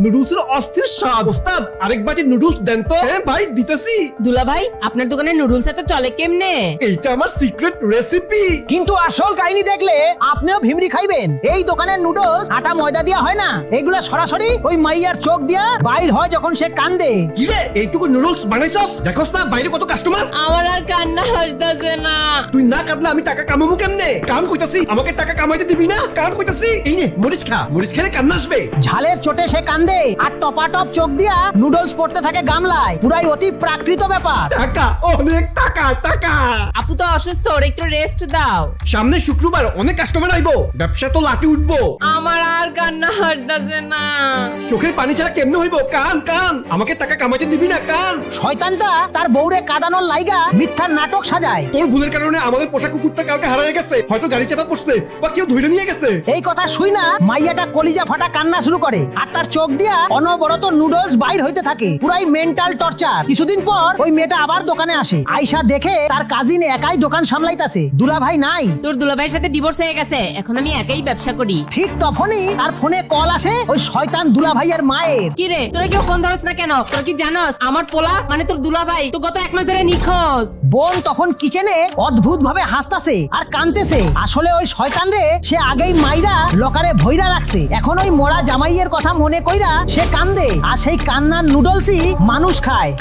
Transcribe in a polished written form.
নুডলসের অস্থির স্বাদ। ওস্তাদ আরেক বাটি নুডলস দেন তো। হ্যাঁ ভাই দিতেছি। দুলা ভাই আপনার দোকানে নুডলস এত চলে কেমনে? এইটা আমার সিক্রেট রেসিপি। কিন্তু আসল কাহিনী দেখলে আপনিও ভিমরি খাইবেন। এই দোকানের নুডলস আটা ময়দা দিয়া হয় না, এগুলা সরাসরি ওই মাইয়ার চোখ দিয়া বাইর হয় যখন সে কান্দে। কি রে এইটুকু নুডলস বানাইছস? দেখোস না বাইরে কত কাস্টমার। আমার আর কান্না আসতেছে না। তুই না কাঁদলে আমি টাকা কামাবো কেমনে? কান কইতাছি আমাকে টাকা কামাইতে দিবি না? কান কইতাছি এই নে মরিচ খা, মরিচ খেলে কান্না আসবে। ঝালের চোটে সে কান্দে আর টপাটপ চোখ দিয়া নুডলস পড়তে থাকে গামলায়। পুরাই অতি প্রাকৃত ব্যাপার। টাকা, অনেক টাকা টাকা। আপু তো অসুস্থ, ওর একটু রেস্ট দাও। সামনে শুক্রবার অনেক কাস্টমার আইবো, ব্যবসা তো লাটে উঠবো। আমার আর কান্না আসতেছে না। চোখের পানি ছাড়া কেমনে হইব? কান কান, আমাকে টাকা কামাইতে দিবি না? কান। শয়তানটা তার বউরে কাঁদানোর লাইগা মিথ্যার নাটক সাজায়। তোর ভুলের কারণে আমাদের পোষা কুকুরটা কালকে হারিয়ে গেছে, হয়তো গাড়ি চাপা পড়ছে বা কেউ ধরে নিয়ে গেছে। এই কথা শুই না মাইয়াটা কলিজা ফাটা কান্না শুরু করে আর তার চোখ দিয়া অনবরত নুডলস বাইর হইতে থাকে। পুরাই মেন্টাল টর্চার। কিছুদিন পর ওই মেয়েটা আবার দোকানে আসে। আয়শা দেখে তার কাজিন একাই দোকান সামলাইতাছে, দুলা ভাই নাই। তোর দুলা ভাইয়ের সাথে ডিভোর্স হয়ে গেছে, এখন আমি একাই ব্যবসা করি। ঠিক তখনই তার ফোনে কল আসে ওই শয়তান দুলা ভাইয়ের মায়ের। কি রে তোরা কেউ ফোন ধরস না কেন? তোরা কি জানোস আমার পোলা মানে তোর দুলা ভাই তো গত 1 মাস ধরে নিখোঁজ। বোন তখন কিচেনে অদ্ভুত ভাবে হাসতাছে আর কানতেছে। আসলে ওই শয়তান রে সে আগেই মাইরা লকারে ভইরা রাখছে। এখন ওই মোরা জামাইয়ের কথা মনে কইরা সে কান্দে আর সেই কান্নার নুডলসই মানুষ খায়।